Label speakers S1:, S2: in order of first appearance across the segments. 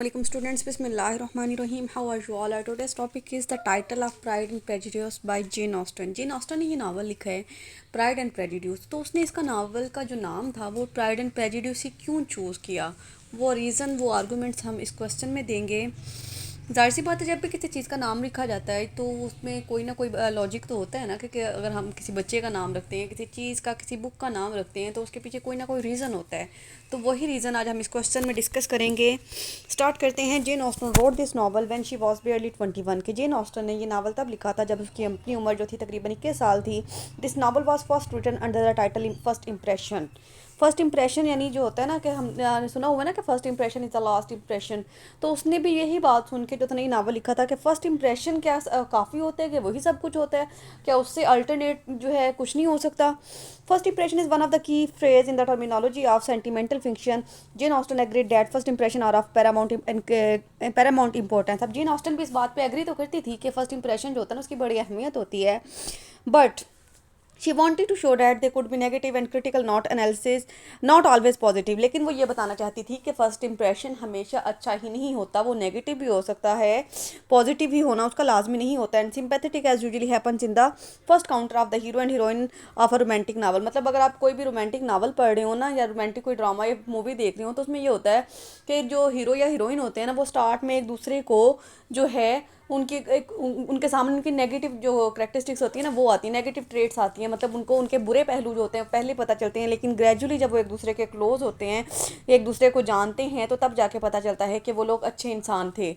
S1: Welcome students, Bismillahirrahmanirrahim. How are you all? Our today's topic is the title of Pride and Prejudice by Jane Austen. Jane Austen ने ये novel लिखा है pride and प्रेजुडियूस। तो उसने इसका novel का जो नाम था वो प्राइड एंड प्रेजुडियूस ही क्यों चूज़ किया, वो रीज़न, वो आर्गूमेंट्स हम इस क्वेश्चन में देंगे। ज़ाहिर सी बात है, जब भी किसी चीज़ का नाम लिखा जाता है तो उसमें कोई ना कोई लॉजिक तो होता है ना, क्योंकि अगर हम किसी बच्चे का नाम रखते हैं, किसी चीज़ का, किसी बुक का नाम रखते हैं तो उसके पीछे कोई ना कोई रीज़न होता है। तो वही रीज़न आज हम इस क्वेश्चन में डिस्कस करेंगे। स्टार्ट करते हैं। Jane Austen road this novel when she was बेयरली 21 कि जेन ऑस्टन ने ये नावल तब लिखा था जब उसकी अपनी उम्र जो थी तकरीबन 21 साल थी। This novel was first written under the title first impression. First impression यानी जो होता है ना कि हमने सुना हुआ ना कि first impression is the last impression. तो उसने भी यही बात सुन के जो था नई नावल लिखा था कि फर्स्ट इंप्रेशन क्या काफ़ी होता है, कि वही सब कुछ होता है, क्या उससे अल्टरनेट जो है कुछ नहीं हो सकता। First impression is one of the key phrase in the terminology of sentimental fiction. Jane Austen agreed that first impression are of paramount importance. अब जेन ऑस्टन भी इस बात पे एग्री तो करती थी कि फर्स्ट इंप्रेशन जो होता है ना उसकी बड़ी अहमियत होती है, but she wanted to show that they could be negative and critical, not analysis, not always positive. लेकिन वो ये बताना चाहती थी कि फर्स्ट इंप्रेशन हमेशा अच्छा ही नहीं होता, वो नेगेटिव भी हो सकता है, पॉजिटिव भी होना उसका लाजमी नहीं होता। And sympathetic as usually happens in the first counter of the hero and heroine of a romantic novel. मतलब अगर आप कोई भी रोमांटिक नावल पढ़ रहे हो ना, या रोमांटिक कोई ड्रामा या मूवी देख रहे हो, तो उसमें ये होता है कि जो हीरो या हीरोइन होते हैं ना, वो स्टार्ट में एक दूसरे को जो है उनके सामने उनकी नेगेटिव जो करेक्टरिस्टिक्स होती है ना वो आती है, नेगेटिव ट्रेट्स आती हैं। मतलब उनको उनके बुरे पहलू जो होते हैं पहले पता चलते हैं, लेकिन ग्रेजुअली जब वो एक दूसरे के क्लोज होते हैं, एक दूसरे को जानते हैं, तो तब जाके पता चलता है कि वो लोग अच्छे इंसान थे।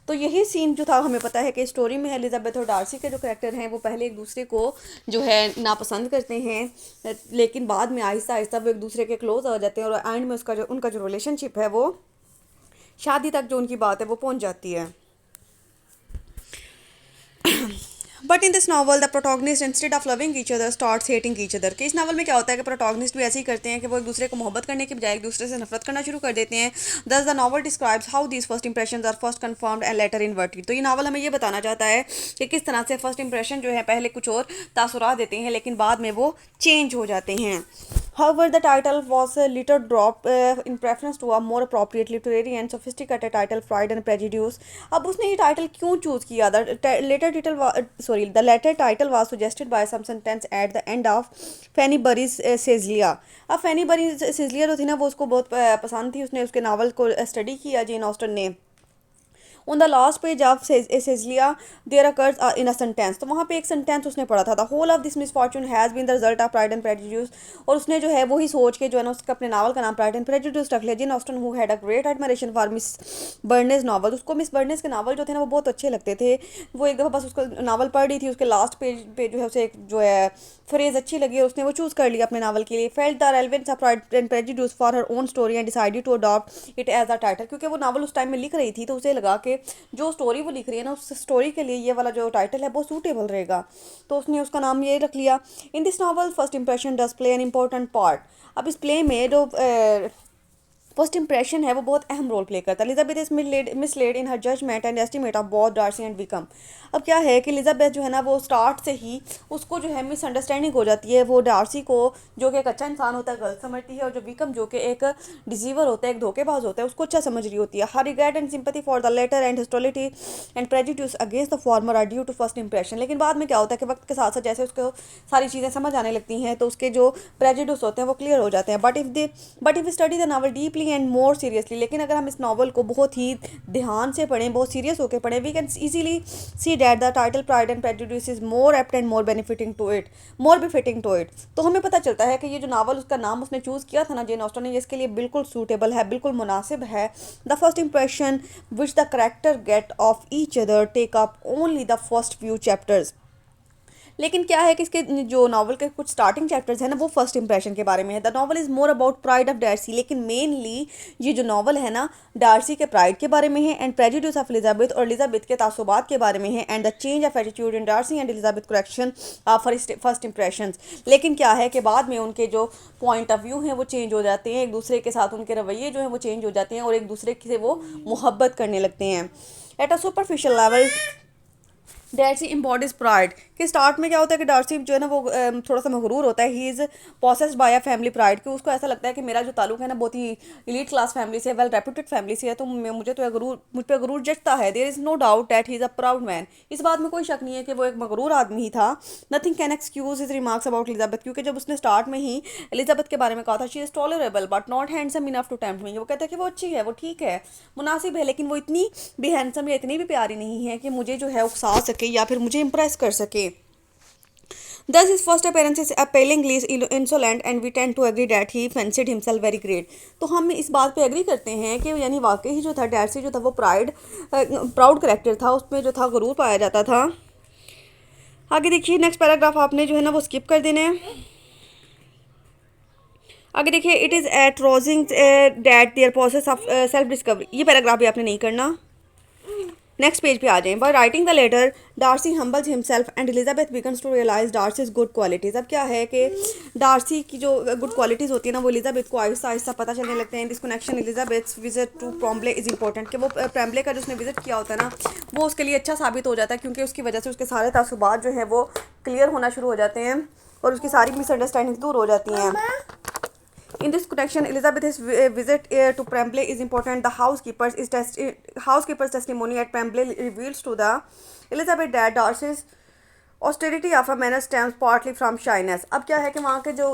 S1: तो यही सीन जो था हमें पता है कि स्टोरी में एलिजाबेथ और डार्सी के जो करेक्टर हैं वो पहले एक दूसरे को जो है नापसंद करते हैं, लेकिन बाद में आहिस्ता आहिस्ता वो एक दूसरे के क्लोज हो जाते हैं, और एंड में उसका जो उनका जो रिलेशनशिप है वो शादी तक जो उनकी बात है वो पहुंच जाती है। But in this novel the protagonist instead of loving each other starts hating each other. कि इस नावल में क्या होता है कि प्रोटोगनिस्ट भी ऐसे ही करते हैं कि वो एक दूसरे को मोहब्बत करने के बजाय एक दूसरे से नफरत करना शुरू कर देते हैं। Thus the novel describes how these first impression are first confirmed and later inverted. तो ये नावल हमें ये बताना चाहता है कि किस तरह से फर्स्ट इंप्रेशन जो है पहले कुछ और तासुरात देते हैं, लेकिन बाद में वो चेंज हो जाते हैं। However, the title was a little dropped in preference to a more appropriate literary and sophisticated title, Pride and Prejudice. अब उसने ये टाइटल क्यों चूज किया? The latter title was suggested by some sentence at the end of Fanny Burry's Caeslia. अब फैनी बरी सिजलिया जो थी ना वो उसको बहुत पसंद थी, उसने उसके नावल को स्टडी किया जेन ऑस्टन ने। On the last page of Cecilia there occurs in a sentence. तो वहाँ पे एक सेंटेंस उसने पढ़ा था, the whole of this misfortune has been the result of pride and prejudice. और उसने जो है वही सोच के जो है ना उसका अपने नावल का नाम प्राइड एंड प्रेजुडिस रख लिया। Jane Austen who had a great admiration for miss Burney's novel. उसको मिस बर्नेज के नावल जो थे ना वो बहुत अच्छे लगते थे। वो एक दफ़ा बस उसको नावल पढ़ रही थी, उसके लास्ट पेज पे जो है उसे एक जो है फ्रेज अच्छी लगी और उसने वो चूज़ कर लिया अपने नावल के लिए। Felt the relevance of pride and prejudice for her own story and decided to adopt it as a title. क्योंकि वो नावल उस टाइम में लिख रही थी तो उसे लगा कि जो स्टोरी वो लिख रही है ना उस स्टोरी के लिए ये वाला जो टाइटल है वो सूटेबल रहेगा, तो उसने उसका नाम ये रख लिया। In this novel first impression does play an important part. अब इस प्ले में जो फर्स्ट इंप्रेशन है वो बहुत अहम रोल प्ले करता है। Elizabeth is misled in her judgment and estimate of both Darcy and Wickham. अब क्या है कि एलिजाबेथ जो है ना वो स्टार्ट से ही उसको जो है मिसअंडरस्टैंडिंग हो जाती है। वो डार्सी को जो कि एक अच्छा इंसान होता है गलत समझती है, और जो विकम जो कि एक डिसीवर होता है, एक धोखेबाज होता है, उसको अच्छा समझ रही होती है। Her regard and sympathy for the latter and hostility and prejudice against the former are due to first impression. लेकिन बाद में क्या होता है कि वक्त के साथ साथ जैसे उसको सारी चीज़ें समझ आने लगती हैं तो उसके जो प्रेजुडिस होते हैं वो क्लियर हो जाते हैं। But if study the novel deeply and more seriously, लेकिन अगर हम इस नावल को बहुत ही ध्यान से पढ़ें, बहुत सीरियस होकर पढ़ें, we can easily see that the title pride and prejudice is more apt and more befitting to it. तो हमें पता चलता है कि ये जो नावल उसका नाम उसने चूज़ किया था ना जेन ऑस्टन ने, इसके लिए बिल्कुल सूटेबल है, बिल्कुल मुनासिब है। The first impression which the character get of each other take up only the first few chapters. लेकिन क्या है कि इसके जो नावल के कुछ स्टार्टिंग चैप्टर्स हैं ना वो फर्स्ट इंप्रेशन के बारे में है। The novel is more about pride of Darcy. लेकिन मेनली ये जो नावल है ना डार्सी के प्राइड के बारे में है, एंड प्रेजुडिस ऑफ एलिजाबेथ और एलिजाबेथ के तासुबात के बारे में है, and the change of attitude in Darcy and Elizabeth correction of first impression. लेकिन क्या है कि बाद में उनके जो पॉइंट ऑफ व्यू हैं वो चेंज हो जाते हैं, एक दूसरे के साथ उनके रवैये जो हैं वो चेंज हो जाते हैं, और एक दूसरे से वो मोहब्बत करने लगते हैं। At a superficial level Darcy embodies pride कि स्टार्ट में क्या होता है कि डार्सी जो है ना वो थोड़ा सा मगरूर होता है, he is possessed by a family pride, कि उसको ऐसा लगता है कि मेरा जो ताल्लुक है ना बहुत ही इलीट क्लास फैमिली से, वेल रेप्यूटेड फैमिली से है, तो मुझे तो गरूर, मुझ पर गरूर जचता है। There is no doubt that he is a proud man, इस बात में कोई शक नहीं है कि वो एक मगरूर आदमी ही था। Nothing can excuse his remarks about Elizabeth, क्योंकि जब उसने स्टार्ट में ही एलिजाबेथ के बारे में कहा था she is tolerable but not handsome enough to tempt me, वो कहता है कि वो अच्छी है, वो ठीक है, मुनासिब है, लेकिन वो इतनी भी हैंडसम या इतनी भी प्यारी नहीं है कि मुझे जो है उकसा सके या फिर मुझे इंप्रेस कर सके। Thus, his first appearance is appallingly insolent, and we tend to agree that he fancied himself very great. तो हम इस बात पे एग्री करते हैं कि यानी वाकई ही जो था डार्सी जो था वो प्राउड करेक्टर था, उसमें जो था गुरूर पाया जाता था। आगे देखिए नेक्स्ट पैराग्राफ आपने जो है ना वो स्किप कर देने हैं। आगे देखिए it is at Rosings that their process of self discovery, ये पैराग्राफ भी आपने नहीं करना। नेक्स्ट पेज पे आ जाएं। By writing the letter Darcy humbles himself and Elizabeth begins to realise Darcy's good qualities. अब क्या है कि डार्सी की जो गुड क्वालिटीज़ होती है ना वो एलिजाबेथ को आहिस्ता आहिस्ता पता चलने लगते हैं। This connection Elizabeth visit to Pemberley is important, कि वो प्रॉम्बले का जो उसने विजिट किया होता है ना वो उसके लिए अच्छा साबित हो जाता है, क्योंकि उसकी वजह से उसके सारे तासुबात जो हैं वो क्लियर होना शुरू हो जाते हैं और उसकी सारी मिसअंडरस्टैंडिंग दूर हो जाती हैं। In this connection, Elizabeth's visit to Pembrey is important. The housekeeper's testimony at Pembrey reveals to the Elizabeth that Darcy's austerity of a manner stems partly from shyness. अब क्या है कि वहाँ के जो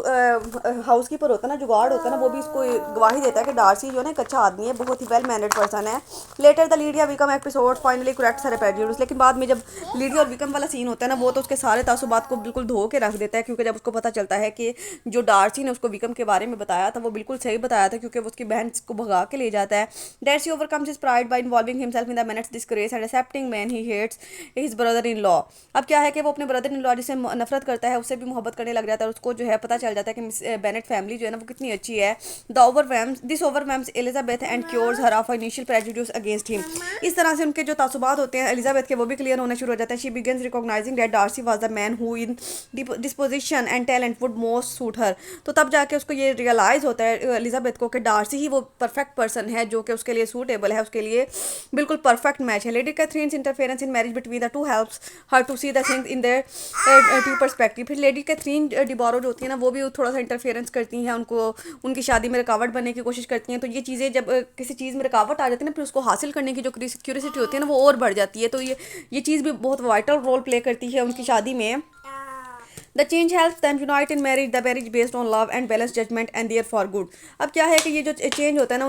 S1: हाउस कीपर होता है ना, जो गार्ड होता है ना, वो भी इसको गवाही देता है कि डार्सी जो है ना एक अच्छा आदमी है, बहुत ही वेल मैनर्ड पर्सन है। Later the Lydia Wickham episode finally correct सारे प्रेजुडिस, लेकिन बाद में जब लीडिया और विकम वाला सीन होता है ना वो तो उसके सारे तासुबात को बिल्कुल धो के रख देता है, क्योंकि जब उसको पता चलता है कि जो डार्सी ने उसको विकम के बारे में बताया था वो बिल्कुल सही बताया था, क्योंकि वो उसकी बहन को भगा के ले जाता है। Darcy overcomes his pride by involving himself in the Bennets' disgrace and accepting man he hates his brother in law. अब क्या है कि वो अपने ब्रदर इन लॉ जिससे नफरत करता है उससे भी मोहब्बत करने लग जाता है, और उसको जो है पता चल जाता है कि मिस बेनेट फैमिली जो है ना वो कितनी अच्छी है। This overwhelms Elizabeth and cures her of initial prejudice against him. इस तरह से उनके जो तासुबात होते हैं एलिजाबेथ के वो भी क्लियर होने शुरू हो जाते हैं। She begins recognising that Darcy was the man who in disposition and talent would most suit her. तो तब जाके उसको ये रियलाइज़ होता है एलिजाबेथ को कि डार्सी ही वो परफेक्ट पर्सन है जो कि उसके लिए सूटेबल है, उसके लिए बिल्कुल परफेक्ट मैच है। Lady Catherine's interference in marriage between the two helps her to see the things in their true perspective. फिर लेडी कैथरीन डिबोरो जो होती है ना वो भी थोड़ा सा इंटरफेरेंस करती हैं, उनको उनकी शादी में रुकावट बनने की कोशिश करती हैं। तो ये चीज़ें जब किसी चीज़ में रुकावट आ जाती है ना फिर उसको हासिल करने की जो क्यूरियोसिटी होती है ना वो और बढ़ जाती है। तो ये चीज़ भी बहुत वाइटल रोल प्ले करती है उनकी शादी में। The change helps them unite in marriage, the marriage based on love and balance judgment and there for good. अब क्या है कि ये जो चेंज होता है ना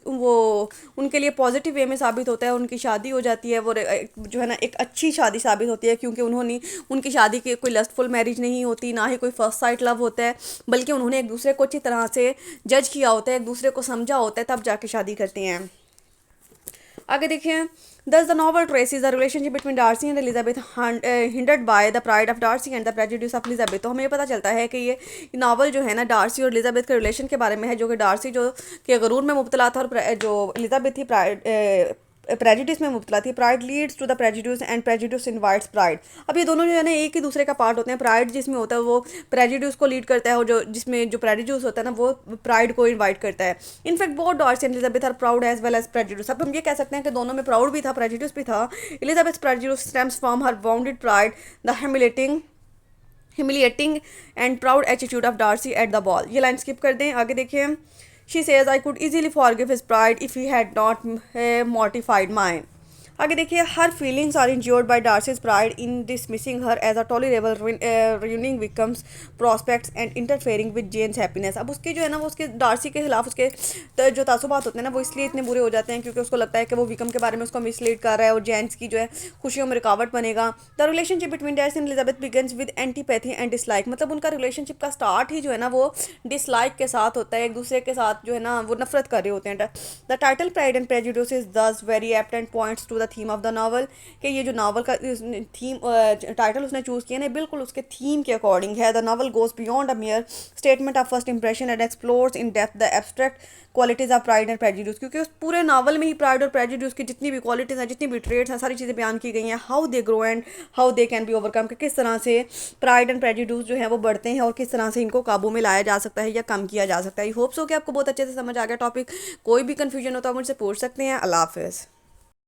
S1: वो उनके लिए पॉजिटिव वे में साबित होता है, उनकी शादी हो जाती है वो जो है ना एक अच्छी शादी साबित होती है, क्योंकि उनकी शादी की कोई लस्टफुल मैरिज नहीं होती, ना ही कोई फर्स्ट साइट लव होता है, बल्कि उन्होंने एक दूसरे को अच्छी तरह से जज किया होता है, एक दूसरे को समझा होता है, तब जाके शादी करते हैं। आगे देखिए Thus, the novel traces the relationship between Darcy and Elizabeth hindered by the pride of Darcy and the prejudice of Elizabeth। तो हमें ये पता चलता है कि ये नावल जो है ना डार्सी और एलिजाबेथ के रिलेशन के बारे में है, जो कि डार्सी जो के गरूर में मुब्तला था और जो एलिजाबेथ थी प्रेजुडिस में मुब्तला थी। Pride leads to the prejudice and prejudice invites pride. अब ये दोनों जो है ना एक ही दूसरे का पार्ट होते हैं। प्राइड जिसमें होता है वो प्रेजुडिस को लीड करता है, और जो जिसमें जो प्रेजुडिस होता है ना वो प्राइड को इनवाइट करता है। In fact both Darcy and Elizabeth are proud as well as prejudice. अब हम ये कह सकते हैं कि दोनों में प्राउड भी था, प्रेजुडिस भी था। Elizabeth prejudice stems from her bounded pride, the humiliating and proud attitude of Darcy at the ball। ये लाइन स्किप कर दें, आगे देखिए। She says I could easily forgive his pride if he had not mortified mine। आगे देखिए her feelings are injured by Darcy's pride in dismissing her as a tolerable ruining Wickham's prospects and interfering with Jane's happiness. अब उसके जो है ना वो उसके Darcy के खिलाफ उसके जो तासुबात होते हैं ना वो इसलिए इतने बुरे हो जाते हैं क्योंकि उसको लगता है कि वो विकम के बारे में उसको मिसलीड कर रहा है और जेन्स की जो है खुशियों में रुकावट बनेगा। The relationship between Darcy and Elizabeth begins with antipathy and dislike. मतलब उनका रिलेशनशिप का स्टार्ट ही जो है ना वो डिसलाइक के साथ होता है, एक दूसरे के साथ जो है ना वो नफरत कर रहे होते हैं। The title pride and prejudice is thus very apt and points to the theme of the novel, कि ये जो नावल का थीम टाइटल उसने चूज़ किया ना बिल्कुल उसके थीम के अकॉर्डिंग है। The novel goes beyond a मियर statement of first impression and explores in depth the abstract qualities of pride and prejudice. क्योंकि उस पूरे नावल में ही प्राइड और प्रेजुडिस की जितनी भी क्वालिटीज़ हैं, जितनी भी ट्रेड्स हैं, सारी चीज़ें बयान की गई हैं। How they grow and how they can be overcome, कि किस तरह से प्राइड एंड प्रेजुडिस जो है वो बढ़ते हैं और किस तरह से इनको काबू में लाया जा सकता है या कम किया जा सकता है। आई होप सो कि आपको बहुत अच्छे से समझ आ गया टॉपिक। कोई भी कन्फ्यूजन हो तो आप मुझसे पूछ सकते हैं। अल्लाह हाफिज़।